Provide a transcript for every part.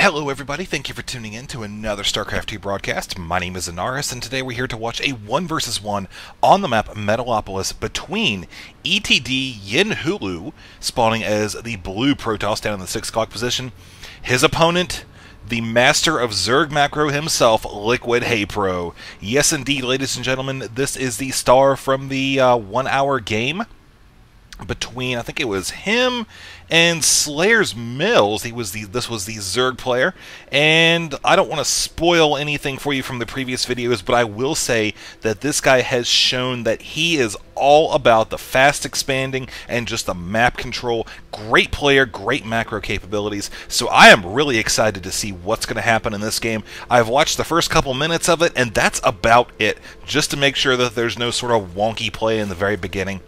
Hello everybody, thank you for tuning in to another Starcraft 2 broadcast. My name is Anaris, and today we're here to watch a 1 versus 1 on the map Metalopolis between EtdYinHulu, spawning as the blue Protoss down in the 6 o'clock position. His opponent, the master of Zerg macro himself, LiquidHayprO. Yes indeed, ladies and gentlemen, this is the star from the 1 hour game between, I think it was him and Slayer's Mills. This was the Zerg player, and I don't want to spoil anything for you from the previous videos, but I will say that this guy has shown that he is all about the fast expanding and just the map control. Great player, great macro capabilities, so I am really excited to see what's going to happen in this game. I've watched the first couple minutes of it, and that's about it, just to make sure that there's no sort of wonky play in the very beginning.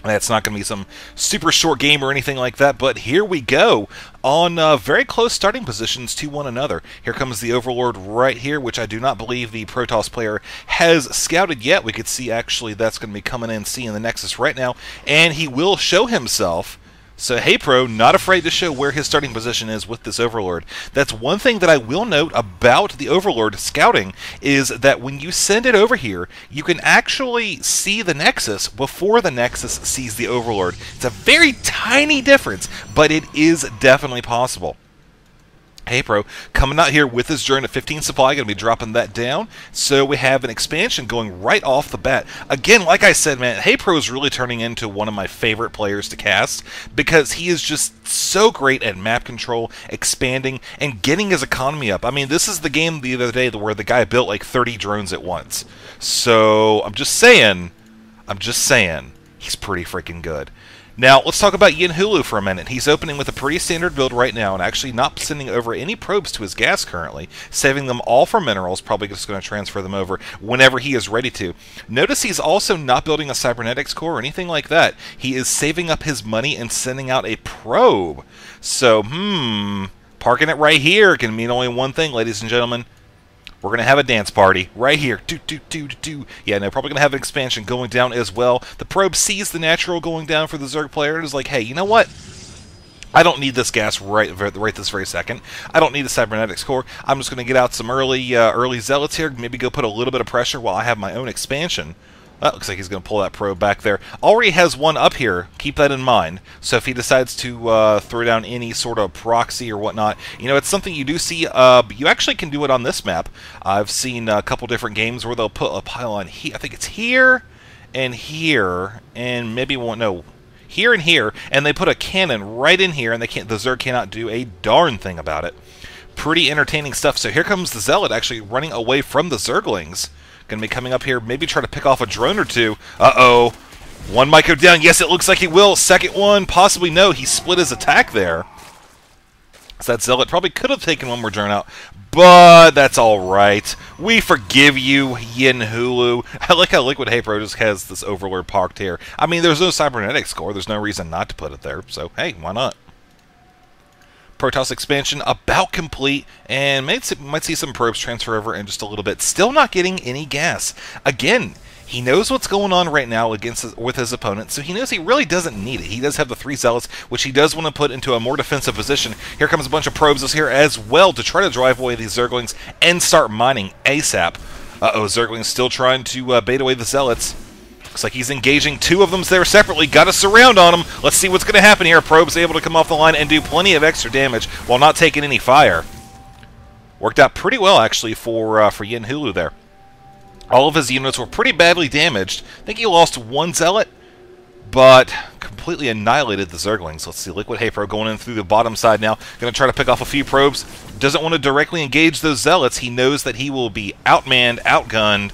That's not going to be some super short game or anything like that, but here we go on very close starting positions to one another. Here comes the Overlord right here, which I do not believe the Protoss player has scouted yet. We could see actually that's going to be coming in, seeing the Nexus right now, and he will show himself. So HayprO, not afraid to show where his starting position is with this Overlord. That's one thing that I will note about the Overlord scouting, is that when you send it over here, you can actually see the Nexus before the Nexus sees the Overlord. It's a very tiny difference, but it is definitely possible. HayprO coming out here with his drone at 15 supply, going to be dropping that down. So we have an expansion going right off the bat. Again, like I said, man, HayprO is really turning into one of my favorite players to cast, because he is just so great at map control, expanding, and getting his economy up. I mean, this is the game the other day where the guy built like 30 drones at once. So I'm just saying, he's pretty freaking good. Now, let's talk about EtdYinHulu for a minute. He's opening with a pretty standard build right now, and actually not sending over any probes to his gas currently, saving them all for minerals, probably just going to transfer them over whenever he is ready to. Notice he's also not building a cybernetics core or anything like that. He is saving up his money and sending out a probe. So, parking it right here can mean only one thing, ladies and gentlemen. We're going to have a dance party right here. Yeah, no, probably going to have an expansion going down as well. The probe sees the natural going down for the Zerg player and is like, hey, you know what? I don't need this gas right this very second. I don't need a cybernetics core. I'm just going to get out some early zealots here, maybe go put a little bit of pressure while I have my own expansion. That looks like he's going to pull that probe back there. Already has one up here. Keep that in mind. So if he decides to throw down any sort of proxy or whatnot, you know, it's something you do see. You actually can do it on this map. I've seen a couple different games where they'll put a pylon here. I think it's here, and maybe here and here, and they put a cannon right in here, and the Zerg cannot do a darn thing about it. Pretty entertaining stuff. So here comes the Zealot actually running away from the Zerglings. Going to be coming up here, maybe try to pick off a drone or two. Uh-oh. One might go down. Yes, it looks like he will. Second one, possibly no. He split his attack there. So that Zealot probably could have taken one more drone out, but that's all right. We forgive you, EtdYinHulu. I like how LiquidHayprO just has this Overlord parked here. I mean, there's no cybernetics core. There's no reason not to put it there, so hey, why not? Protoss expansion about complete, and might see some probes transfer over in just a little bit. Still not getting any gas. Again, he knows what's going on right now with his opponent, so he knows he really doesn't need it. He does have the 3 zealots, which he does want to put into a more defensive position. Here comes a bunch of probes here as well to try to drive away these Zerglings and start mining ASAP. Uh-oh, Zerglings still trying to bait away the zealots. Looks like he's engaging 2 of them there separately. Got a surround on him. Let's see what's going to happen here. Probe's able to come off the line and do plenty of extra damage while not taking any fire. Worked out pretty well, actually, for EtdYinHulu there. All of his units were pretty badly damaged. I think he lost 1 zealot, but completely annihilated the Zerglings. Let's see, LiquidHayprO going in through the bottom side now. Going to try to pick off a few probes. Doesn't want to directly engage those zealots. He knows that he will be outmanned, outgunned,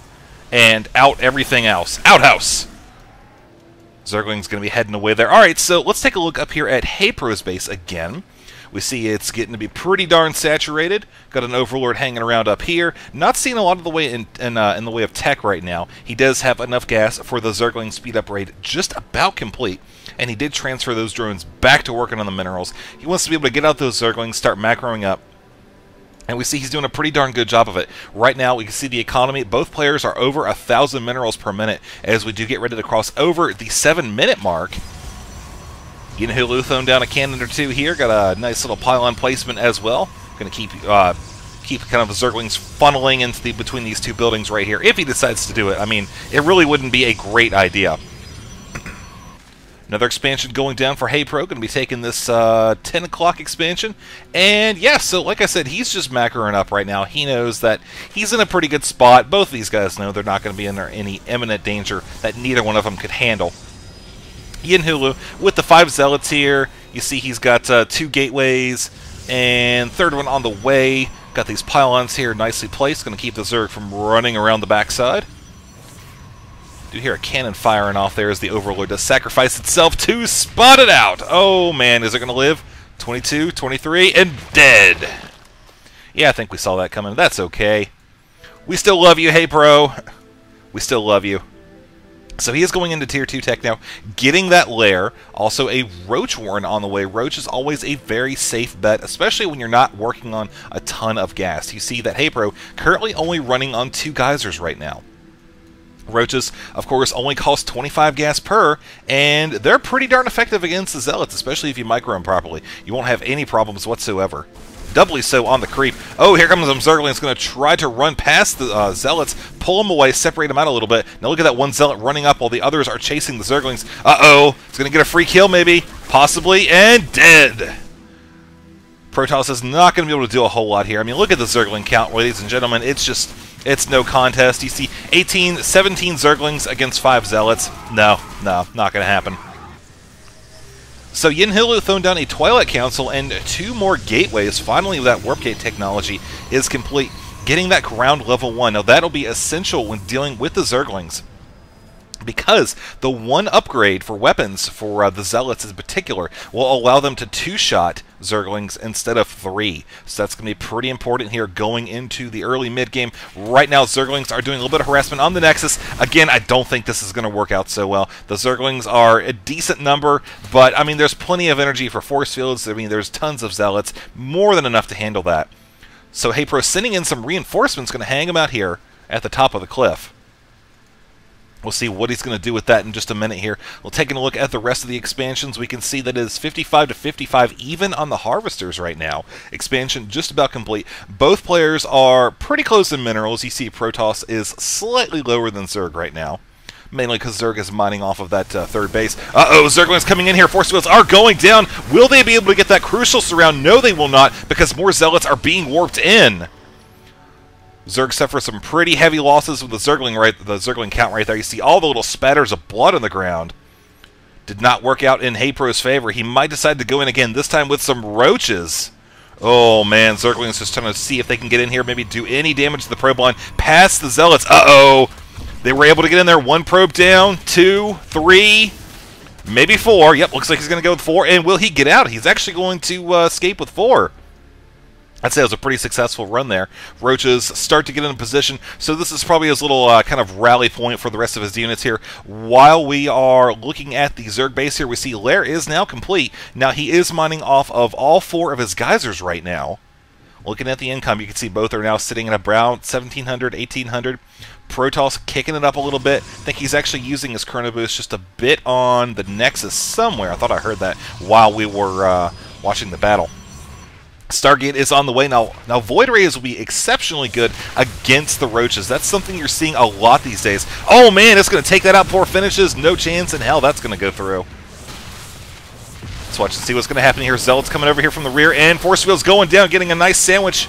and out everything else. Outhouse! Zergling's going to be heading away there. Alright, so let's take a look up here at HayprO's base again. We see it's getting to be pretty darn saturated. Got an Overlord hanging around up here. Not seeing a lot of the way in the way of tech right now. He does have enough gas for the Zergling speed up rate just about complete. And he did transfer those drones back to working on the minerals. He wants to be able to get out those Zerglings, start macroing up. And we see he's doing a pretty darn good job of it. Right now, we can see the economy. Both players are over 1,000 minerals per minute as we do get ready to cross over the 7-minute mark. EtdYinHulu throwing down a cannon or two here. Got a nice little pylon placement as well. Going to keep kind of Zerglings funneling into between these two buildings right here, if he decides to do it. I mean, it really wouldn't be a great idea. Another expansion going down for HayPro, going to be taking this 10 o'clock expansion. And yeah, so like I said, he's just macroing up right now. He knows that he's in a pretty good spot. Both of these guys know they're not going to be under any imminent danger that neither one of them could handle. EtdYinHulu with the 5 Zealots here. You see he's got 2 gateways and third one on the way. Got these pylons here nicely placed. Going to keep the Zerg from running around the backside. Do hear a cannon firing off there as the Overlord does sacrifice itself to spot it out. Oh man, is it going to live? 22, 23, and dead. Yeah, I think we saw that coming. That's okay. We still love you, HayPro. We still love you. So he is going into Tier 2 tech now, getting that lair. Also a Roach Warren on the way. Roach is always a very safe bet, especially when you're not working on a ton of gas. You see that HayPro currently only running on 2 geysers right now. Roaches, of course, only cost 25 gas per, and they're pretty darn effective against the Zealots, especially if you micro them properly. You won't have any problems whatsoever. Doubly so on the creep. Oh, here comes some Zerglings going to try to run past the Zealots, pull them away, separate them out a little bit. Now look at that one Zealot running up while the others are chasing the Zerglings. Uh-oh, it's going to get a free kill maybe, possibly, and dead. Protoss is not going to be able to do a whole lot here. I mean, look at the Zergling count, ladies and gentlemen. It's no contest. You see 17 Zerglings against 5 Zealots. No, not going to happen. So EtdYinHulu throwing down a Twilight Council and 2 more gateways. Finally, that Warp Gate technology is complete. Getting that ground level 1. Now, that'll be essential when dealing with the Zerglings, because the 1 upgrade for weapons for the Zealots in particular will allow them to 2-shot Zerglings instead of 3. So that's going to be pretty important here going into the early mid-game. Right now, Zerglings are doing a little bit of harassment on the Nexus. Again, I don't think this is going to work out so well. The Zerglings are a decent number, but, I mean, there's plenty of energy for force fields. I mean, there's tons of Zealots. More than enough to handle that. So HayPro sending in some reinforcements, going to hang them out here at the top of the cliff. We'll see what he's going to do with that in just a minute here. We'll take a look at the rest of the expansions. We can see that it is 55 to 55 even on the Harvesters right now. Expansion just about complete. Both players are pretty close in minerals. You see Protoss is slightly lower than Zerg right now, mainly because Zerg is mining off of that third base. Uh-oh, Zerglings coming in here. Force fields are going down. Will they be able to get that crucial surround? No, they will not, because more Zealots are being warped in. Zerg suffer some pretty heavy losses with the Zergling count right there. You see all the little spatters of blood on the ground. Did not work out in HayPro's favor. He might decide to go in again, this time with some roaches. Oh man, Zergling's just trying to see if they can get in here, maybe do any damage to the probe line past the Zealots. Uh-oh! They were able to get in there. 1 probe down, 2, 3, maybe 4. Yep, looks like he's going to go with 4. And will he get out? He's actually going to escape with 4. I'd say it was a pretty successful run there. Roaches start to get in position, so this is probably his little kind of rally point for the rest of his units here. While we are looking at the Zerg base here, we see Lair is now complete. Now, he is mining off of all 4 of his geysers right now. Looking at the income, you can see both are now sitting at around 1,700, 1,800. Protoss kicking it up a little bit. I think he's actually using his Chrono Boost just a bit on the Nexus somewhere. I thought I heard that while we were watching the battle. Stargate is on the way. Now Void Rays will be exceptionally good against the Roaches. That's something you're seeing a lot these days. Oh man, it's going to take that out before it finishes. No chance in hell that's going to go through. Let's watch and see what's going to happen here. Zealots coming over here from the rear, and Force Field's going down, getting a nice sandwich.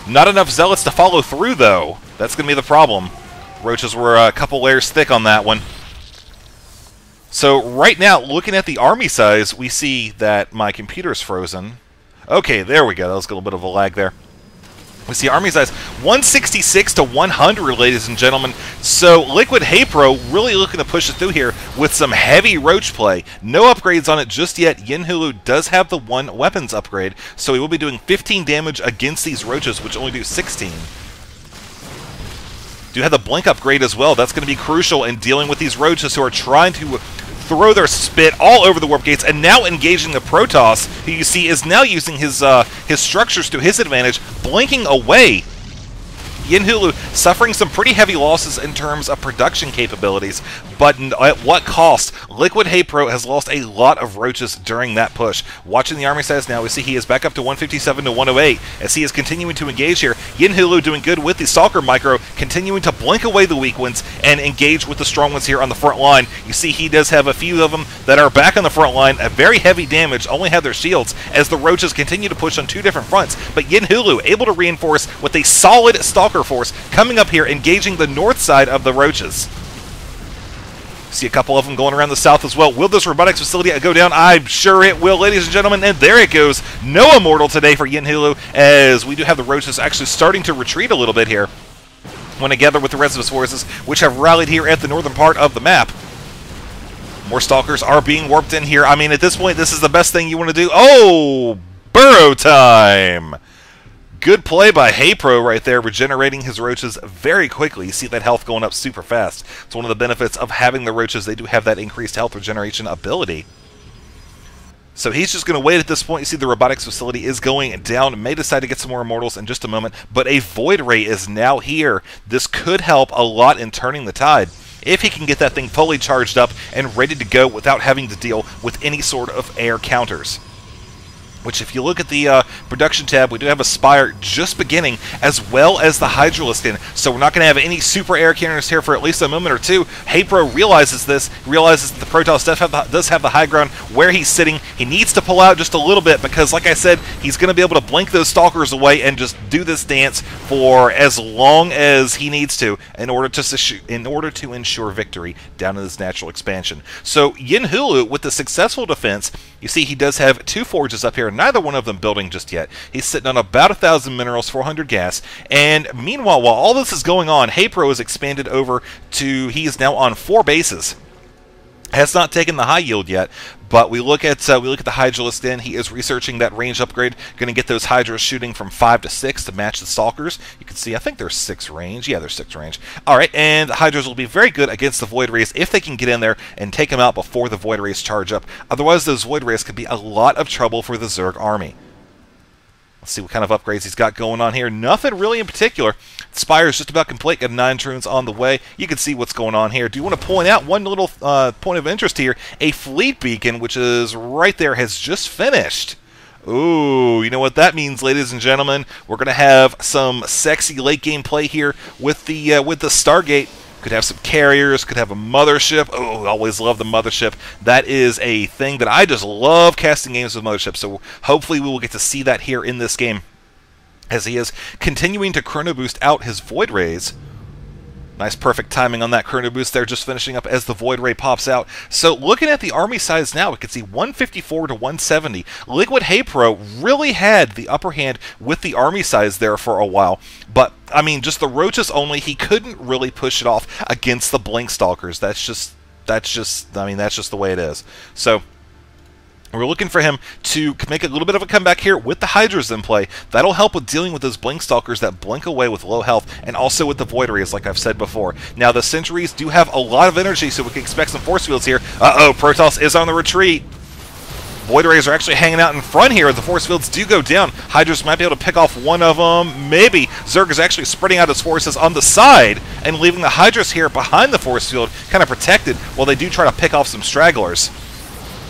Not enough Zealots to follow through, though. That's going to be the problem. Roaches were a couple layers thick on that one. So right now, looking at the army size, we see that my computer's frozen. Okay, there we go. That was a little bit of a lag there. We see army size 166 to 100, ladies and gentlemen. So LiquidHayprO really looking to push it through here with some heavy Roach play. No upgrades on it just yet. EtdYinHulu does have the 1 weapons upgrade, so he will be doing 15 damage against these Roaches, which only do 16. Do have the blink upgrade as well. That's going to be crucial in dealing with these Roaches who are trying to throw their spit all over the warp gates, and now engaging the Protoss, who you see is now using his structures to his advantage, blinking away YinHulu suffering some pretty heavy losses in terms of production capabilities, but at what cost? LiquidHayprO has lost a lot of roaches during that push. Watching the army size now, we see he is back up to 157 to 108 as he is continuing to engage here. YinHulu doing good with the Stalker Micro, continuing to blink away the weak ones and engage with the strong ones here on the front line. You see he does have a few of them that are back on the front line, a very heavy damage, only have their shields as the roaches continue to push on two different fronts, but YinHulu able to reinforce with a solid Stalker force coming up here, engaging the north side of the roaches. See a couple of them going around the south as well. Will this robotics facility go down? I'm sure it will, ladies and gentlemen, and there it goes. No immortal today for YinHulu, as we do have the roaches actually starting to retreat a little bit here when together with the rest of his forces, which have rallied here at the northern part of the map. More Stalkers are being warped in here. I mean, at this point, this is the best thing you want to do. Oh, burrow time! Good play by HayPro right there, regenerating his roaches very quickly. You see that health going up super fast. It's one of the benefits of having the roaches. They do have that increased health regeneration ability. So he's just going to wait at this point. You see the robotics facility is going down. May decide to get some more immortals in just a moment, but a Void Ray is now here. This could help a lot in turning the tide if he can get that thing fully charged up and ready to go without having to deal with any sort of air counters. Which, if you look at the production tab, we do have a Spire just beginning, as well as the Hydralisk in. So we're not going to have any super air cannons here for at least a moment or two. HayPro realizes this, realizes that the Protoss does have the high ground where he's sitting. He needs to pull out just a little bit because, like I said, he's going to be able to blink those Stalkers away and just do this dance for as long as he needs to in order to ensure victory down in this natural expansion. So YinHulu, with the successful defense, you see he does have two forges up here, neither one of them building just yet. He's sitting on about 1,000 minerals, 400 gas, and meanwhile, while all this is going on, HayPro has expanded over to, he is now on 4 bases. Has not taken the high yield yet, but we look at the Hydralisk in. He is researching that range upgrade, going to get those Hydras shooting from 5 to 6 to match the Stalkers. You can see, I think they're 6 range. Yeah, they're 6 range. All right, and the Hydras will be very good against the Void Rays if they can get in there and take them out before the Void Rays charge up. Otherwise, those Void Rays could be a lot of trouble for the Zerg army. Let's see what kind of upgrades he's got going on here. Nothing really in particular. Spire is just about complete. Got 9 Troons on the way. You can see what's going on here. Do you want to point out one little point of interest here? A fleet beacon, which is right there, has just finished. Ooh, you know what that means, ladies and gentlemen? We're going to have some sexy late game play here with the Stargate. Could have some carriers, could have a mothership. Oh, always love the mothership. That is a thing that I just love, casting games with motherships. So hopefully we will get to see that here in this game as he is continuing to chrono boost out his Void Rays. Nice perfect timing on that chrono boost there, just finishing up as the Void Ray pops out. So looking at the army size now, we can see 154 to 170. LiquidHayprO really had the upper hand with the army size there for a while, but I mean, just the roaches only, he couldn't really push it off against the Blink Stalkers. That's just the way it is. So we're looking for him to make a little bit of a comeback here with the Hydras in play. That'll help with dealing with those Blink Stalkers that blink away with low health, and also with the Void Rays, like I've said before. Now, the Sentries do have a lot of energy, so we can expect some force fields here. Uh-oh, Protoss is on the retreat. Void Rays are actually hanging out in front here. The force fields do go down. Hydras might be able to pick off one of them. Maybe. Zerg is actually spreading out his forces on the side and leaving the Hydras here behind the force field, kind of protected, while they do try to pick off some stragglers.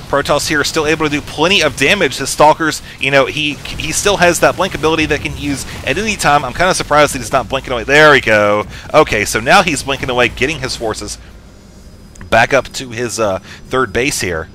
Protoss here is still able to do plenty of damage. His Stalkers, you know, he still has that blink ability that can use at any time. I'm kind of surprised that he's not blinking away. There we go. Okay, so now he's blinking away, getting his forces back up to his third base here.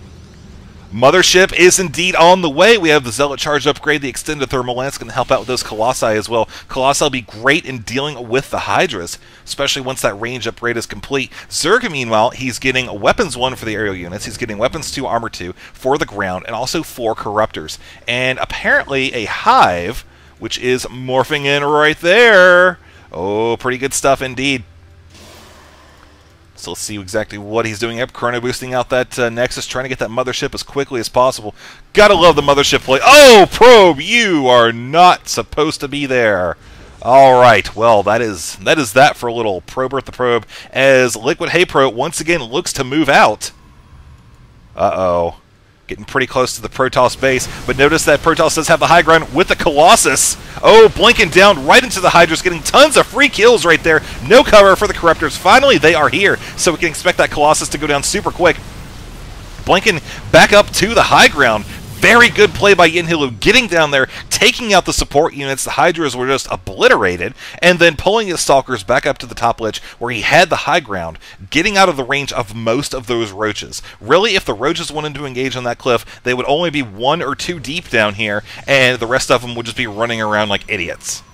Mothership is indeed on the way. We have the Zealot Charge upgrade, the extended thermal lance going to help out with those Colossi as well. Colossi will be great in dealing with the Hydras, especially once that range upgrade is complete. Zerg, meanwhile, he's getting Weapons 1 for the aerial units. He's getting Weapons 2, Armor 2 for the ground, and also 4 Corruptors. And apparently a Hive, which is morphing in right there. Oh, pretty good stuff indeed. So let's see exactly what he's doing up. Chrono boosting out that Nexus, trying to get that mothership as quickly as possible. Gotta love the mothership play. Oh, Probe, you are not supposed to be there. All right, well, that is that for a little Prober at the Probe, as LiquidHayprO once again looks to move out. Uh-oh. Getting pretty close to the Protoss base, but notice that Protoss does have the high ground with the Colossus. Oh, blinking down right into the Hydras, getting tons of free kills right there. No cover for the Corruptors. Finally, they are here, so we can expect that Colossus to go down super quick. Blinking back up to the high ground. Very good play by EtdYinHulu, getting down there, taking out the support units. The Hydras were just obliterated, and then pulling his Stalkers back up to the top ledge where he had the high ground, getting out of the range of most of those Roaches. Really, if the Roaches wanted to engage on that cliff, they would only be 1 or 2 deep down here, and the rest of them would just be running around like idiots.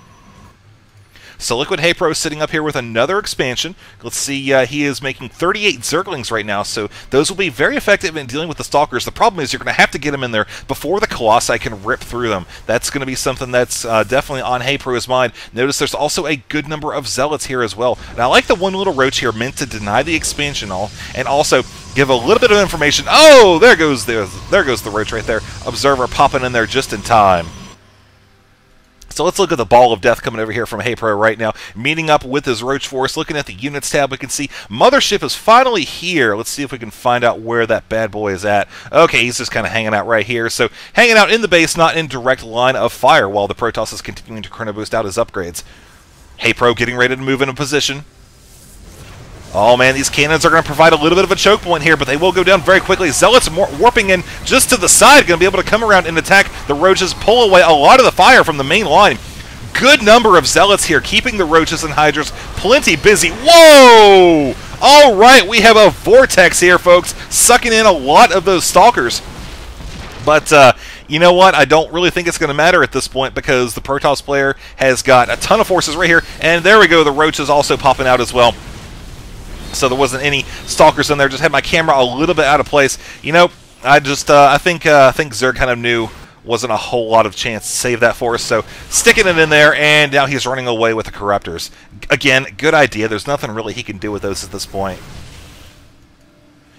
So LiquidHayprO is sitting up here with another expansion. Let's see, he is making 38 Zerglings right now, so those will be very effective in dealing with the Stalkers. The problem is you're going to have to get them in there before the Colossi can rip through them. That's going to be something that's definitely on HayPro's mind. Notice there's also a good number of Zealots here as well. And I like the one little roach here meant to deny the expansion and also give a little bit of information. Oh, there goes the roach right there. Observer popping in there just in time. So let's look at the Ball of Death coming over here from HayPro right now, meeting up with his Roach Force. Looking at the Units tab, we can see Mothership is finally here. Let's see if we can find out where that bad boy is at. Okay, he's just kind of hanging out right here. So hanging out in the base, not in direct line of fire, while the Protoss is continuing to chrono boost out his upgrades. HayPro getting ready to move into position. Oh man, these cannons are going to provide a little bit of a choke point here, but they will go down very quickly. Zealots warping in just to the side, going to be able to come around and attack the Roaches, pull away a lot of the fire from the main line. Good number of Zealots here, keeping the Roaches and Hydras plenty busy. Whoa! All right, we have a vortex here, folks, sucking in a lot of those Stalkers. But, you know what? I don't really think it's going to matter at this point because the Protoss player has got a ton of forces right here. And there we go, the Roaches also popping out as well. So there wasn't any Stalkers in there. Just had my camera a little bit out of place. You know, I think Zerg kind of knew wasn't a whole lot of chance to save that for us. So sticking it in there, and now he's running away with the Corruptors. Again, good idea. There's nothing really he can do with those at this point.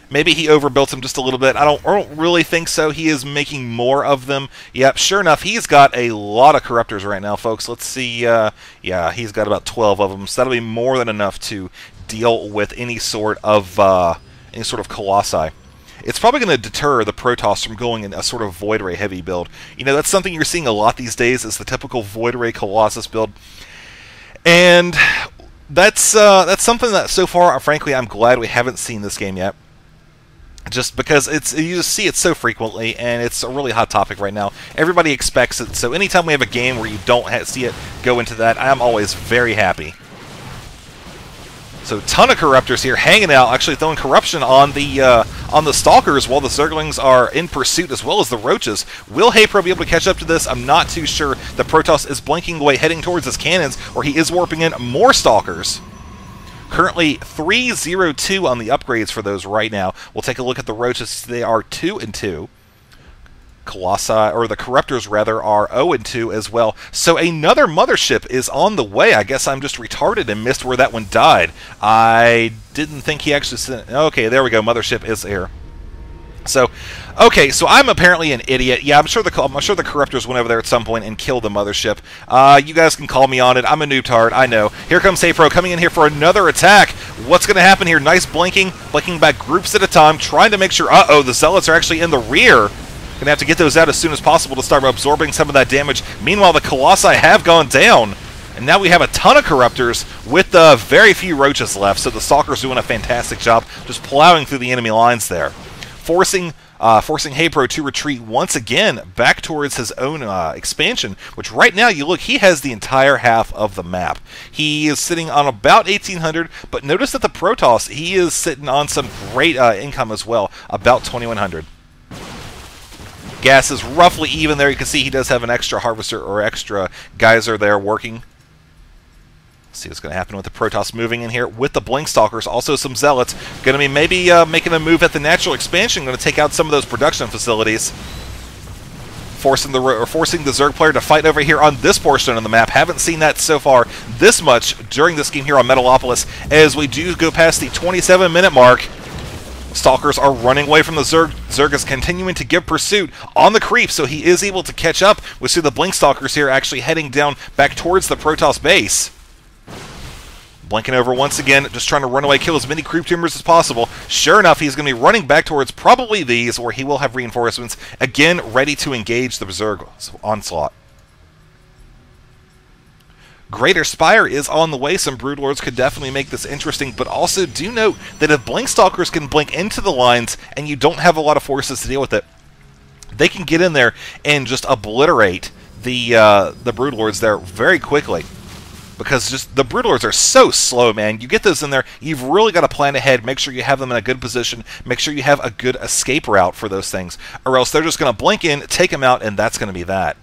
Maybe he overbuilt them just a little bit. I don't really think so. He is making more of them. Yep, sure enough, he's got a lot of Corruptors right now, folks. Let's see. Yeah, he's got about 12 of them. So that'll be more than enough to deal with any sort of Colossi. It's probably going to deter the Protoss from going in a sort of Void Ray heavy build. You know, that's something you're seeing a lot these days, is the typical Void Ray Colossus build. And that's something that so far, frankly, I'm glad we haven't seen this game yet. Just because you just see it so frequently, and it's a really hot topic right now. Everybody expects it, so anytime we have a game where you don't see it go into that, I'm always very happy. So ton of Corruptors here hanging out, actually throwing corruption on the Stalkers while the Zerglings are in pursuit, as well as the Roaches. Will HayPro be able to catch up to this? I'm not too sure. The Protoss is blinking away, heading towards his cannons, or he is warping in more Stalkers. Currently 302 on the upgrades for those right now. We'll take a look at the Roaches. They are 2 and 2. Colossi, or the Corruptors rather, are 0 and 2 as well. So another Mothership is on the way. I guess I'm just retarded and missed where that one died. I didn't think he actually sent. Okay, there we go. Mothership is here. So, okay, so I'm apparently an idiot. Yeah, I'm sure the Corruptors went over there at some point and killed the Mothership. You guys can call me on it. I'm a noobtard, I know. Here comes HayPro coming in here for another attack. What's going to happen here? Nice blinking back groups at a time, trying to make sure, uh-oh, the Zealots are actually in the rear. Going to have to get those out as soon as possible to start absorbing some of that damage. Meanwhile, the Colossi have gone down. And now we have a ton of Corruptors with very few Roaches left. So the Stalkers doing a fantastic job just plowing through the enemy lines there. Forcing HayPro to retreat once again back towards his own expansion, which right now, you look, he has the entire half of the map. He is sitting on about 1,800, but notice that the Protoss, he is sitting on some great income as well, about 2,100. Gas is roughly even there. You can see he does have an extra Harvester or extra Geyser there working. Let's see what's going to happen with the Protoss moving in here with the Blink Stalkers. Also some Zealots. Going to be maybe making a move at the natural expansion. Going to take out some of those production facilities. Forcing the Zerg player to fight over here on this portion of the map. Haven't seen that so far this much during this game here on Metalopolis, as we do go past the 27-minute mark. Stalkers are running away from the Zerg. Zerg is continuing to give pursuit on the creep, so he is able to catch up. We see the Blink Stalkers here actually heading down back towards the Protoss base. Blinking over once again, just trying to run away, kill as many creep tumors as possible. Sure enough, he's going to be running back towards probably these, where he will have reinforcements, again, ready to engage the Berserk onslaught. Greater Spire is on the way. Some Broodlords could definitely make this interesting, but also do note that if Blinkstalkers can blink into the lines and you don't have a lot of forces to deal with it, they can get in there and just obliterate the Broodlords there very quickly. Because just the Broodlords are so slow, man. You get those in there, you've really got to plan ahead, make sure you have them in a good position, make sure you have a good escape route for those things, or else they're just going to blink in, take them out, and that's going to be that.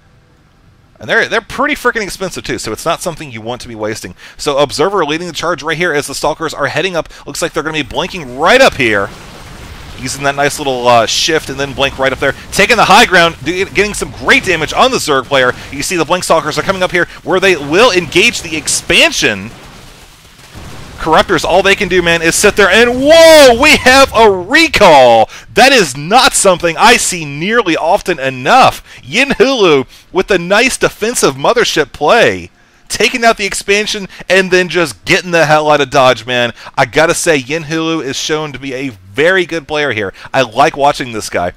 And they're pretty freaking expensive too, so it's not something you want to be wasting. So Observer leading the charge right here as the Stalkers are heading up. Looks like they're going to be blinking right up here, using that nice little shift and then blink right up there. Taking the high ground, getting some great damage on the Zerg player. You see the Blink Stalkers are coming up here where they will engage the expansion. Corruptors, all they can do, man, is sit there and, whoa, we have a recall! That is not something I see nearly often enough. EtdYinHulu with the nice defensive mothership play, taking out the expansion and then just getting the hell out of Dodge, man. I gotta say, EtdYinHulu is shown to be a very good player here. I like watching this guy.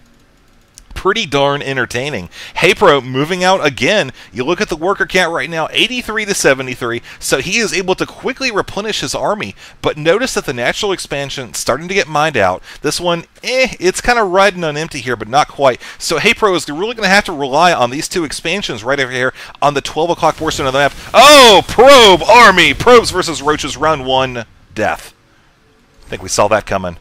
Pretty darn entertaining. HayprO moving out again. You look at the worker count right now, 83 to 73, so he is able to quickly replenish his army, but notice that the natural expansion starting to get mined out. This one, it's kind of riding on empty here, but not quite. So HayprO is really going to have to rely on these two expansions right over here on the 12 o'clock portion of the map. Oh, Probe Army! Probes versus Roaches, round 1, death. I think we saw that coming.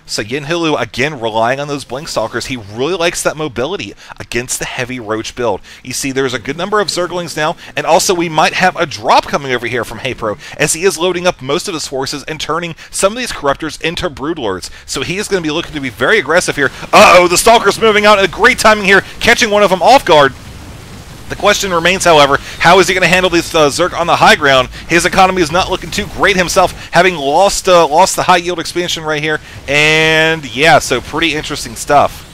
So EtdYinHulu, again, relying on those Blink Stalkers. He really likes that mobility against the heavy Roach build. You see, there's a good number of Zerglings now, and also we might have a drop coming over here from HayprO, as he is loading up most of his forces and turning some of these Corruptors into Broodlords. So he is going to be looking to be very aggressive here. Uh-oh, the Stalker's moving out, and a great timing here, catching one of them off guard. The question remains, however, how is he going to handle this Zerg on the high ground? His economy is not looking too great himself, having lost the high yield expansion right here. And yeah, so pretty interesting stuff.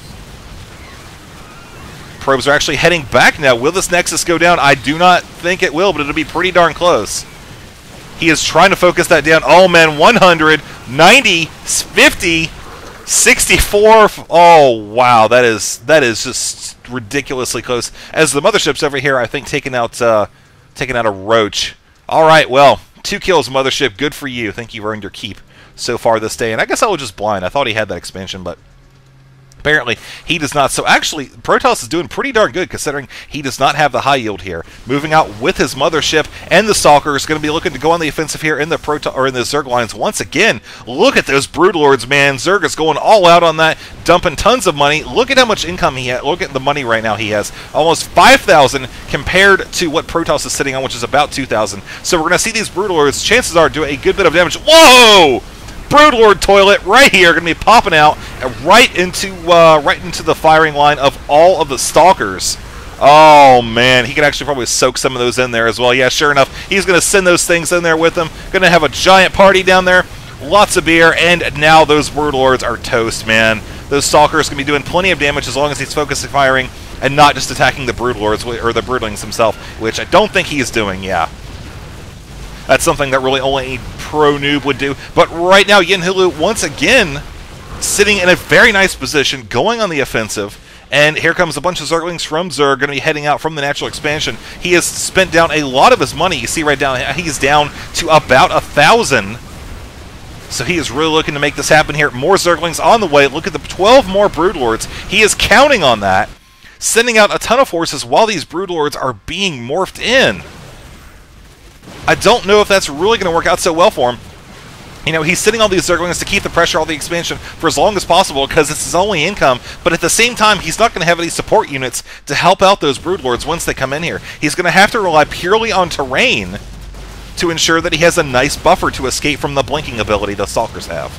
Probes are actually heading back now. Will this Nexus go down? I do not think it will, but it'll be pretty darn close. He is trying to focus that down. Oh man, 100, 90, 50, 64. Oh wow, that is just ridiculously close. As the motherships over here, I think taking out a Roach. All right, well, 2 kills, mothership. Good for you. Think you've earned your keep so far this day. And I guess I was just blind. I thought he had that expansion, but apparently he does not. So actually, Protoss is doing pretty darn good considering he does not have the high yield here. Moving out with his mothership, and the Stalker is going to be looking to go on the offensive here in the Zerg lines once again. Look at those Broodlords, man. Zerg is going all out on that, dumping tons of money. Look at how much income he has. Look at the money right now he has. Almost 5,000 compared to what Protoss is sitting on, which is about 2,000. So we're going to see these Broodlords, chances are, do a good bit of damage. Whoa! Broodlord toilet right here, going to be popping out right into the firing line of all of the Stalkers. Oh man, he could actually probably soak some of those in there as well. Yeah, sure enough, he's going to send those things in there with him. Going to have a giant party down there, lots of beer, and now those Broodlords are toast, man. Those Stalkers can be doing plenty of damage as long as he's focusing firing and not just attacking the Broodlords or the Broodlings himself, which I don't think he's doing. Yeah. That's something that really only a pro noob would do. But right now, EtdYinHulu, once again, sitting in a very nice position, going on the offensive. And here comes a bunch of Zerglings from Zerg, going to be heading out from the natural expansion. He has spent down a lot of his money. You see right down, he's down to about 1,000. So he is really looking to make this happen here. More Zerglings on the way. Look at the 12 more Broodlords. He is counting on that, sending out a ton of forces while these Broodlords are being morphed in. I don't know if that's really going to work out so well for him. You know, he's sitting on these Zerglings to keep the pressure on the expansion for as long as possible because it's his only income, but at the same time, he's not going to have any support units to help out those Broodlords once they come in here. He's going to have to rely purely on terrain to ensure that he has a nice buffer to escape from the blinking ability the Stalkers have.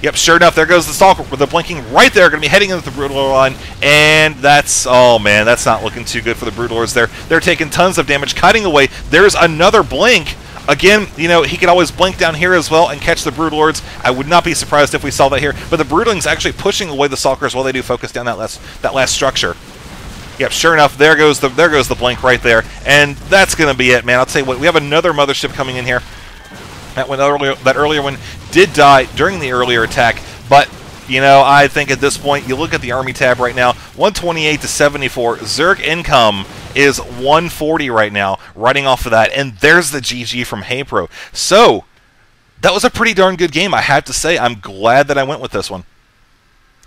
Yep, sure enough, there goes the Stalker with the blinking right there, going to be heading into the Broodlord line, and that's, oh man, that's not looking too good for the Broodlords there. They're taking tons of damage, cutting away. There's another blink. Again, you know, he could always blink down here as well and catch the Broodlords. I would not be surprised if we saw that here, but the Broodlings actually pushing away the Stalkers while they do focus down that last structure. Yep, sure enough, there goes the blink right there, and that's going to be it, man. I'll tell you what, we have another mothership coming in here. That earlier one did die during the earlier attack, but you know, I think at this point, you look at the Army tab right now, 128 to 74. Zerg income is 140 right now, riding off of that, and there's the GG from HayprO. So, that was a pretty darn good game, I have to say. I'm glad that I went with this one.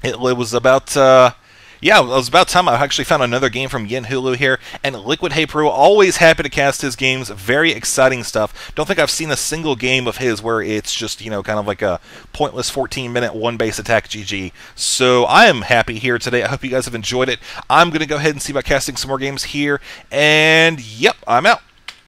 It was about, yeah, it was about time I actually found another game from EtdYinHulu here, and LiquidHayprO, always happy to cast his games, very exciting stuff. Don't think I've seen a single game of his where it's just, you know, kind of like a pointless 14-minute one-base attack GG. So I am happy here today. I hope you guys have enjoyed it. I'm going to go ahead and see about casting some more games here, and yep, I'm out.